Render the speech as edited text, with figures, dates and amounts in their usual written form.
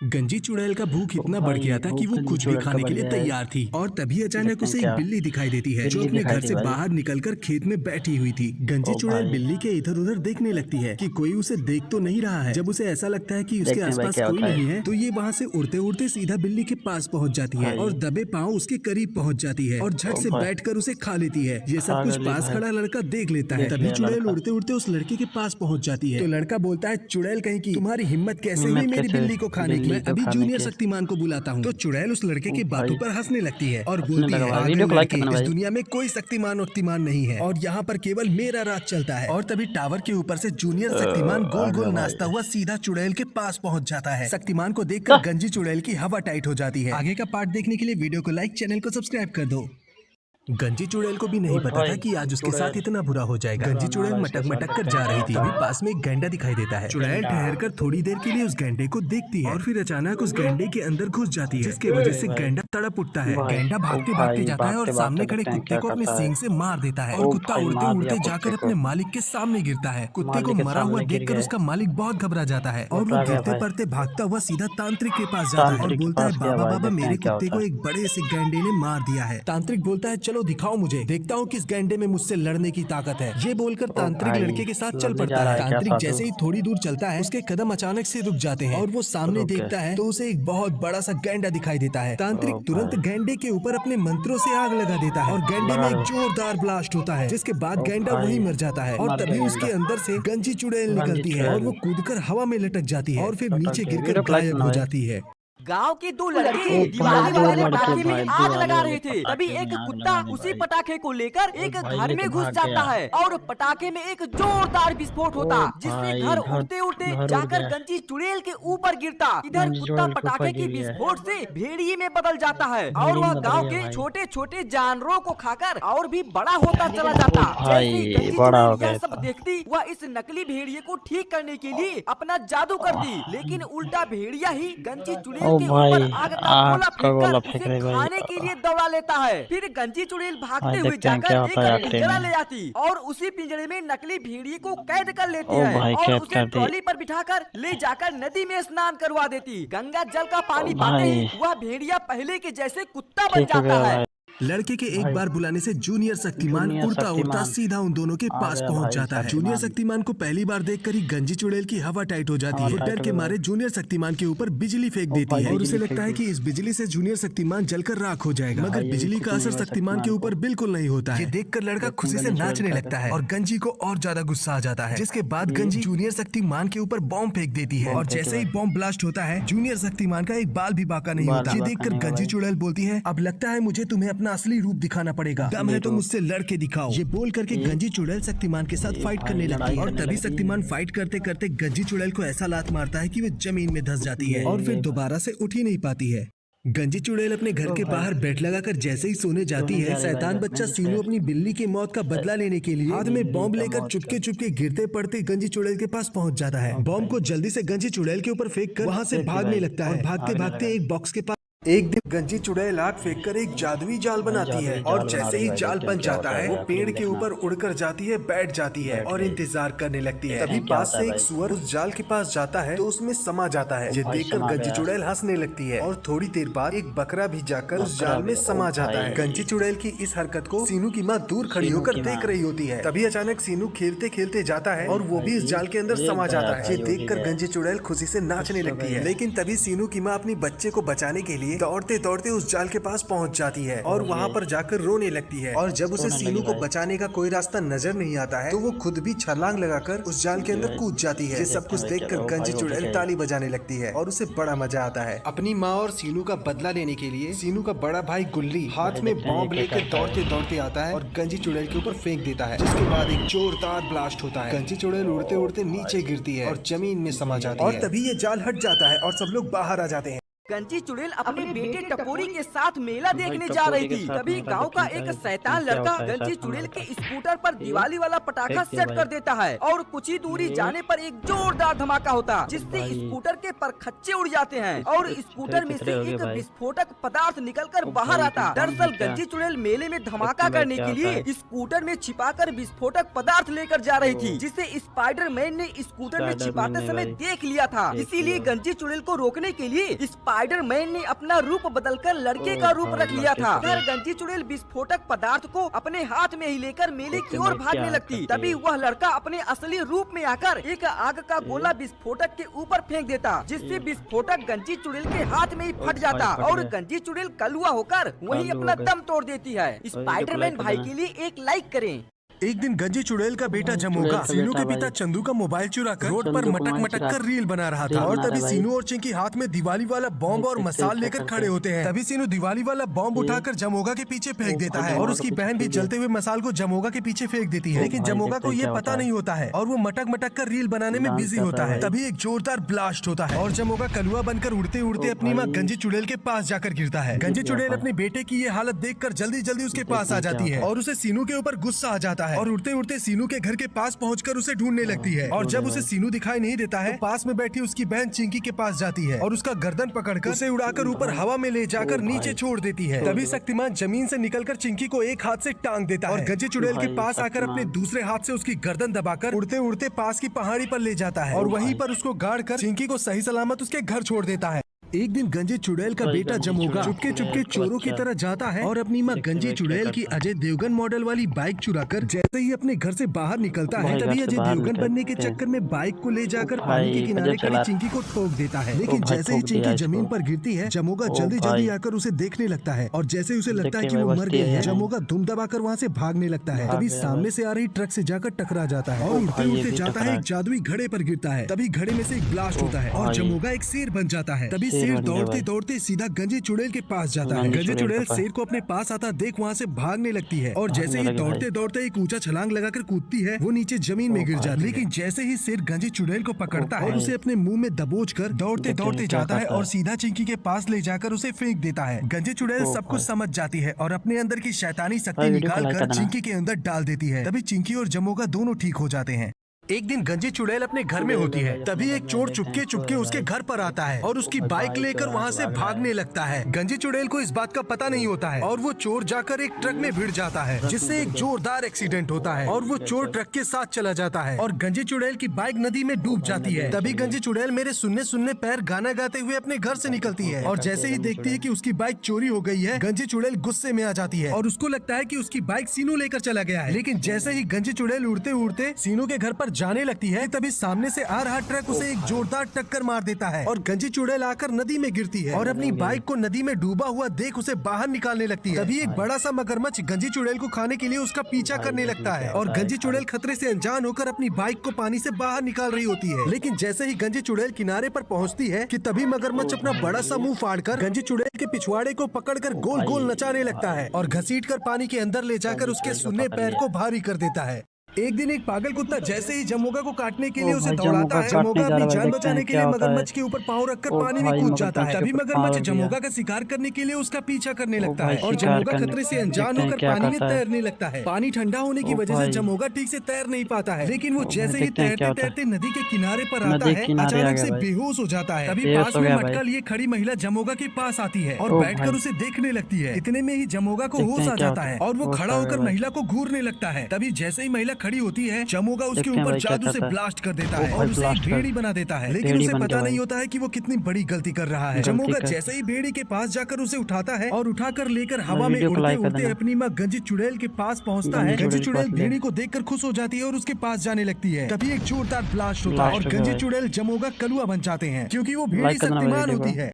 गंजी चुड़ैल का भूख इतना बढ़ गया था कि वो गंजी कुछ भी चुड़ैल का खाने बढ़ के लिए गया है। तैयार थी और तभी अचानक देखते उसे हैं एक क्या बिल्ली दिखाई देती है जो बिल्ली अपने दिखाई घर दी से भाई। बाहर निकलकर खेत में बैठी हुई थी। गंजी ओ चुड़ैल भाई, बिल्ली के इधर उधर देखने लगती है कि कोई उसे देख तो नहीं रहा है। जब उसे ऐसा लगता है कि उसके देखते हैं भाई आसपास क्या कोई होता है। नहीं है तो ये वहाँ से उड़ते उड़ते सीधा बिल्ली के पास पहुँच जाती है भाई। और दबे पाँव उसके करीब पहुँच जाती है और झट ओ से भाई, बैठकर उसे खा लेती है। ये सब खा कुछ गली पास भाई। खड़ा लड़का देख लेता है। देख तभी लिया चुड़ैल लड़का। उड़ते उड़ते उस लड़के के पास पहुँच जाती है तो लड़का बोलता है, चुड़ैल कहीं की तुम्हारी हिम्मत कैसे हुई हिम्मत मेरी कैसे बिल्ली को खाने की? बिल्ली मैं को अभी खाने जूनियर की? शक्तिमान को बुलाता हूँ। तो चुड़ैल उस लड़के ओ की बातों भाई, पर हंसने लगती है और हंसने बोलती लगा है, भाई। पागल वीडियो को लाइक कर लड़के, देना इस भाई। दुनिया में कोई शक्तिमान उक्तिमान नहीं है और यहाँ पर केवल मेरा राज चलता है। और तभी टावर के ऊपर से जूनियर शक्तिमान गोल आजा गोल भाई। नाचता हुआ सीधा चुड़ैल के पास पहुँच जाता है। शक्तिमान को देखकर गंजी चुड़ैल की हवा टाइट हो जाती है। आगे का पार्ट देखने के लिए वीडियो को लाइक, चैनल को सब्सक्राइब कर दो। गंजी चुड़ैल को भी नहीं उठ पता था भाई, कि आज उसके साथ चुड़ैल। इतना बुरा हो जाएगा। गंजी पुराना चुड़ैल वाला मटक इसके मटक साथ कर देखते जा हैं रही क्या थी। होता तभी है। पास में एक गैंडा दिखाई देता है। चुड़ैल गैंडा। ठहर कर थोड़ी देर के लिए उस गैंडे को देखती है और फिर अचानक उस गैंडे के अंदर घुस जाती है, जिसकी वजह से भाई। गैंडा तड़प उठता है। भाई, गैंडा ओ भागते भागते भाई, जाता है और भागते सामने भागते खड़े देखते हैं कुत्ते क्या को अपने करता है। सींग से मार देता है और ओ कुत्ता भाई, उड़ते मार उड़ते दिया जाकर कुत्ते अपने को। मालिक के सामने गिरता है। कुत्ते को मालिक के मरा हुआ सामने गिर देखकर गए। उसका मालिक बहुत घबरा जाता है और वो घबरा गया गिरते भाई। पड़ते भागता हुआ सीधा तांत्रिक के पास जाता है और तांत्रिक के बोलता है, पास गया बाबा भाई, बाबा देखते मेरे हैं क्या कुत्ते होता को है। एक बड़े से गैंडे ने मार दिया है। तांत्रिक बोलता है, चलो दिखाओ मुझे, देखता हूँ किस गैंडे में मुझसे लड़ने की ताकत है। ये बोलकर ओ तांत्रिक भाई, लड़के के साथ चल लड़ने जा पड़ता रहा है। है क्या तांत्रिक साधु? जैसे ही थोड़ी दूर चलता है उसके कदम अचानक से रुक जाते हैं और वो सामने रुक गए। देखता है तो उसे एक बहुत बड़ा सा गैंडा दिखाई देता है। तांत्रिक ओ तुरंत भाई। गैंडे के ऊपर अपने मंत्रों से आग लगा देता है और गैंडे में लगा एक दो। जोरदार ब्लास्ट होता है, जिसके बाद ओ गैंडा भाई, वहीं मर जाता है और मर तभी गया उसके गैंडा। अंदर से गंजी चुड़ैल गंजी निकलती है और चुड़ैल। वो कूदकर हवा में लटक जाती है और फिर लटक नीचे गए। गिरकर वीडियो को लाइक गायब करना हो भाई। जाती है। गांव के दो लड़के ओ दिवाली भाई, दो वाले लड़के पटाखे में भाई, आग दिवाली लगा वाले रहे थे। तभी पटाखे में एक आग कुत्ता लगाने उसी भाई। पटाखे को लेकर एक भाई घर लेके में घुस भाग जाता गया। है और पटाखे में एक जोरदार विस्फोट होता, ओ जिससे भाई, घर घर उड़ते उड़ते घर उड़ जाकर गया। गंजी चुड़ैल के ऊपर गिरता। इधर गंजी कुत्ता चुड़ैल के ऊपर पटाखे के गिर गया। विस्फोट से भेड़िए में बदल जाता है और भेड़ी वह में बदल गांव गया के भाई। छोटे छोटे जानवरों को खाकर और भी बड़ा होता चला ओ जाता। जैसे ही भाई, गंजी बड़ा हो चुड़ैल यह गया सब था। देखती, वह इस नकली भेड़िए को ठीक करने के लिए अपना जादू करती, लेकिन उल्टा भेड़िया ही गंजी चुड़ैल ओ के ऊपर भाई, आग का आग गोला का गोला फेंककर फेंक उसे रहे भाई। खाने के लिए दौड़ा लेता है। फिर गंजी चुड़ैल भाई भागते हुए देखते हैं जाकर क्या एक होता है आखिरी पिंजरा में। ले आती और उसी पिंजरे में नकली भेड़िए को कैद कर लेती ओ है भाई, और कैद उसे कर दी। ट्रॉली पर बिठाकर ले जाकर नदी में स्नान करवा देती। गंगा जल का ओ पानी पाते ही भाई, वह भेड़िया पहले के जैसे कुत्ता बन ठीक हो जाता गया है। भाई। लड़के के एक भाई, बार बुलाने से जूनियर शक्तिमान जूनियर उड़ता उड़ता शक्तिमान सीधा उन दोनों के आ पास गया पहुंच भाई। जाता है। शक्तिमान। जूनियर शक्तिमान को पहली बार देखकर ही गंजी चुड़ैल की हवा टाइट हो जाती हवा है। टाइट डर हो के गई मारे भाई। जूनियर शक्तिमान के ऊपर बिजली फेंक ओ देती भाई, है और उसे बिजली लगता है फेंक कि इस बिजली से जूनियर शक्तिमान जलकर राख हो जाएगा, मगर भाई, ये बिजली कुछ का असर नहीं हुआ शक्तिमान के शक्तिमान ऊपर को। बिल्कुल नहीं होता है। ये देखकर लड़का देखते खुशी हैं से गंजी नाचने चुड़ैल लगता क्या है और गंजी को और ज्यादा गुस्सा आ जाता है, जिसके बाद ये? गंजी जूनियर शक्तिमान के ऊपर बॉम्ब फेंक देती है बॉम्ब और फेंके जैसे ही भाई। बॉम्ब ब्लास्ट होता है जूनियर शक्तिमान का एक बाल भी बाका नहीं बाल होता। भी ये बाका देखकर नहीं हुआ गंजी भाई। चुड़ैल बोलती है, अब लगता है मुझे तुम्हें अपना असली रूप दिखाना पड़ेगा, दम है तो रूप। मुझसे लड़के दिखाओ। ये बोल करके ये? गंजी चुड़ैल शक्तिमान के साथ ये फाइट भाई, करने लगती लड़ाई है और करने तभी लगती है। शक्तिमान फाइट करते करते गंजी चुड़ैल को ऐसा लात मारता है कि वो जमीन में धंस जाती है और फिर दोबारा से उठ ही नहीं पाती है। गंजी चुड़ैल अपने घर ओ के भाई। बाहर बेट लगाकर जैसे ही सोने जाती सोने है, जा रही शैतान भाई, बच्चा बैठने सीनू से। अपनी बिल्ली की मौत का बदला लेने के लिए हाथ में बिल्ली बॉम्ब का लेकर मौत चुपके का- चुपके गिरते पड़ते गंजी चुड़ैल के पास पहुंच जाता है। बॉम्ब को जल्दी से गंजी चुड़ैल के ऊपर फेंक कर वहाँ से फेंक दे भागने भाई। लगता है और भागते भागने भागते लगा। एक बॉक्स के पास एक दिन गंजी चुड़ैल आग फेंककर एक जादुई जाल बनाती है जादुई और जाल बना जैसे रही ही है, जाल देखते हैं बन क्या जाता होता है है, वो आखिरी पेड़ में के देखना। ऊपर उड़कर जाती है, बैठ जाती है बैठ और गई। इंतजार करने लगती है। देखते तभी हैं क्या पास होता से है एक भाई। सुअर उस जाल के पास जाता है तो उसमें समा जाता है। ये भाई, देखकर समा गंजी गया। चुड़ैल हंसने लगती है और थोड़ी देर बाद एक बकरा भी जाकर उस बकरा जाल में भी। समा ओ जाता है। भाई। गंजी चुड़ैल की इस हरकत को सीनू की माँ दूर खड़ी सीनू होकर की देख माँ। रही होती है। तभी अचानक सीनू खेलते खेलते जाता है और वो भी इस भाई, जाल के अंदर ये समा गया जाता है। भाई, ये वो भी देखकर गया। गंजी चुड़ैल खुशी से नाचने खुश हो लगती गई है, है। लेकिन तभी सीनू की माँ अपनी बच्चे को बचाने के लिए दौड़ते दौड़ते उस जाल के पास पहुंच जाती है और वहाँ पर जाकर रोने लगती है। और जब उसे रोने सीनू लगी को भाई। बचाने का कोई रास्ता नजर नहीं आता है तो वो खुद भी छलांग लगाकर उस जाल के अंदर कूद जाती है। ये सब कुछ देखकर गंजी चुड़ैल ताली बजाने लगती है और उसे बड़ा मजा आता है। अपनी माँ और सीनू का बदला लेने के लिए सीनू का बड़ा भाई गुल्ली हाथ में बॉम्ब लेकर दौड़ते दौड़ते आता है और गंजी चुड़ैल के ऊपर फेंक देता है, जिसके बाद एक जोरदार ब्लास्ट होता है। गंजी चुड़ैल उड़ते उड़ते नीचे गिरती है और जमीन में समा जाती है और तभी ये जाल हट जाता है और सब लोग बाहर आ जाते हैं। गंजी चुड़ैल अपने बेटे टपोरी के साथ मेला देखने जा रही थी। तभी गांव का एक शैतान लड़का गंजी चुड़ैल के स्कूटर पर दिवाली वाला पटाखा सेट कर देता है और कुछ ही दूरी जाने पर एक जोरदार धमाका होता है, जिससे स्कूटर के परखच्चे उड़ जाते हैं और स्कूटर में से एक विस्फोटक पदार्थ निकलकर बाहर आता। दरअसल गंजी चुड़ैल मेले में धमाका करने के लिए स्कूटर में छिपाकर विस्फोटक पदार्थ लेकर जा रही थी, जिसे स्पाइडरमैन ने स्कूटर में छिपाते समय देख लिया था। इसीलिए गंजी चुड़ैल को रोकने के लिए स्पाइडरमैन ने अपना रूप बदलकर लड़के का रूप रख लिया था। फिर गंजी चुड़ैल विस्फोटक पदार्थ को अपने हाथ में ही लेकर मेले की ओर भागने लगती। तभी वह लड़का अपने असली रूप में आकर एक आग का गोला विस्फोटक के ऊपर फेंक देता, जिससे विस्फोटक गंजी चुड़ैल के हाथ में ही फट जाता और गंजी चुड़ैल कलुआ होकर वहीं अपना दम तोड़ देती है। स्पाइडरमैन भाई के लिए एक लाइक करें। एक दिन गंजी चुड़ैल का बेटा जमोगा सीनू के पिता चंदू का मोबाइल चुरा कर रोड पर मटक मटक कर रील बना रहा था और तभी सीनू और चिंकी हाथ में दिवाली वाला बॉम्ब और मसाल लेकर खड़े होते हैं। तभी सीनू दिवाली वाला बॉम्ब उठाकर जमोगा के पीछे फेंक देता है और उसकी बहन भी जलते हुए मसाल को जमोगा के पीछे फेंक देती है, लेकिन जमोगा को ये पता नहीं होता है और वो मटक मटक कर रील बनाने में बिजी होता है। तभी एक जोरदार ब्लास्ट होता है और जमोगा कलुआ बनकर उड़ते उड़ते अपनी माँ गंजी चुड़ैल के पास जाकर गिरता है। गंजी चुड़ैल अपने बेटे की ये हालत देखकर जल्दी जल्दी उसके पास आ जाती है और उसे सीनू के ऊपर गुस्सा आ जाता है और उड़ते उड़ते सीनू के घर के पास पहुंचकर उसे ढूंढने लगती है और जब उसे सीनू दिखाई नहीं देता है तो पास में बैठी उसकी बहन चिंकी के पास जाती है और उसका गर्दन पकड़कर उसे उड़ाकर ऊपर हवा में ले जाकर नीचे छोड़ देती है। तभी शक्तिमान जमीन से निकलकर चिंकी को एक हाथ से टांग देता है और गंजी चुड़ैल के पास आकर अपने दूसरे हाथ से उसकी गर्दन दबाकर उड़ते उड़ते पास की पहाड़ी पर ले जाता है और वहीं पर उसको गाड़ कर चिंकी को सही सलामत उसके घर छोड़ देता है। एक दिन गंजी चुड़ैल का बेटा जमोगा चुपके चुपके चोरों की तरह जाता है और अपनी माँ गंजी चुड़ैल की अजय देवगन मॉडल वाली बाइक चुराकर जैसे ही अपने घर से बाहर निकलता है तभी अजय देवगन बनने के चक्कर में बाइक को ले जाकर पानी के किनारे खड़ी चिंकी को ठोक देता है। लेकिन जैसे ही चिंकी जमीन पर गिरती है जमोगा जल्दी जल्दी आकर उसे देखने लगता है और जैसे उसे लगता है कि वो मर गई है जमोगा दुम दबाकर वहाँ से भागने लगता है। तभी सामने से आ रही ट्रक से जाकर टकरा जाता है और उड़ते उड़ते जाता है एक जादुई घड़े पर गिरता है। तभी घड़े में से एक ब्लास्ट होता है और जमोगा एक शेर बन जाता है। तभी शेर दौड़ते दौड़ते सीधा गंजी चुड़ैल के पास जाता है। गंजी चुड़ैल शेर को अपने पास आता देख वहाँ से भागने लगती है और जैसे ही दौड़ते दौड़ते एक ऊंचा छलांग लगाकर कूदती है वो नीचे जमीन में गिर जाती है। लेकिन जैसे ही शेर गंजी चुड़ैल को पकड़ता है और उसे अपने मुंह में दबोच कर दौड़ते दौड़ते जाता है और सीधा चिंकी के पास ले जाकर उसे फेंक देता है। गंजी चुड़ैल सब कुछ समझ जाती है और अपने अंदर की शैतानी शक्ति निकाल कर चिंकी के अंदर डाल देती है। तभी चिंकी और जमोगा दोनों ठीक हो जाते हैं। एक दिन गंजी चुड़ैल अपने घर में होती है तभी एक चोर चुपके चुपके उसके घर पर आता है और उसकी बाइक लेकर वहाँ से भागने लगता है। गंजी चुड़ैल को इस बात का पता नहीं होता है और वो चोर जाकर एक ट्रक में भिड़ जाता है जिससे एक जोरदार एक्सीडेंट होता है और वो चोर ट्रक के साथ चला जाता है और गंजी चुड़ैल की बाइक नदी में डूब जाती है। तभी गंजी चुड़ैल मेरे सुनने सुनने पैर गाना गाते हुए अपने घर से निकलती है और जैसे ही देखती है कि उसकी बाइक चोरी हो गई है गंजी चुड़ैल गुस्से में आ जाती है और उसको लगता है कि उसकी बाइक सीनू लेकर चला गया है। लेकिन जैसे ही गंजी चुड़ैल उड़ते उड़ते सीनू के घर पर जाने लगती है तभी सामने से आ रहा ट्रक उसे एक जोरदार टक्कर मार देता है और गंजी चुड़ैल आकर नदी में गिरती है और अपनी बाइक को नदी में डूबा हुआ देख उसे बाहर निकालने लगती है। तभी एक बड़ा सा मगरमच्छ गंजी चुड़ैल को खाने के लिए उसका पीछा करने लगता है और गंजी चुड़ैल खतरे से अनजान होकर अपनी बाइक को पानी से बाहर निकाल रही होती है। लेकिन जैसे ही गंजी चुड़ैल किनारे पर पहुंचती है कि तभी मगरमच्छ अपना बड़ा सा मुंह फाड़कर गंजी चुड़ैल के पिछवाड़े को पकड़कर गोल गोल नचाने लगता है और घसीट कर पानी के अंदर ले जाकर उसके सुन्ने पैर को भारी कर देता है। एक दिन एक पागल कुत्ता जैसे ही जमोगा को काटने के लिए उसे दौड़ाता है जमोगा अपनी जान बचाने के लिए मगरमच्छ के ऊपर पाँव रखकर पानी में कूद जाता है। तभी मगरमच्छ जमोगा का शिकार करने के लिए उसका पीछा करने लगता है और जमोगा खतरे से अनजान होकर पानी में तैरने लगता है। पानी ठंडा होने की वजह से जमोगा ठीक से तैर नहीं पाता है, लेकिन वो जैसे ही तैरते तैरते नदी के किनारे पर आता है अचानक से बेहोश हो जाता है। तभी पास में मटका लिए खड़ी महिला जमोगा के पास आती है और बैठकर उसे देखने लगती है। इतने में ही जमोगा को होश आ जाता है और वो खड़ा होकर महिला को घूरने लगता है। तभी जैसे ही महिला खड़ी होती है जमोगा उसके ऊपर जादू से ब्लास्ट कर देता है और उसे एक भेड़ी बना देता है। लेकिन उसे पता नहीं होता है कि वो कितनी बड़ी गलती कर रहा है। जमोगा जैसे ही भेड़ी के पास जाकर उसे उठाता है और उठाकर लेकर हवा में उड़ते उड़ते अपनी माँ गंजी चुड़ैल के पास पहुँचता है। गंजी चुड़ैल भेड़ी को देखकर खुश हो जाती है और उसके पास जाने लगती है। तभी एक जोरदार ब्लास्ट होता है और गंजी चुड़ैल जमोगा कलुआ बन जाते हैं क्योंकि वो भेड़ी शक्तिमान होती है।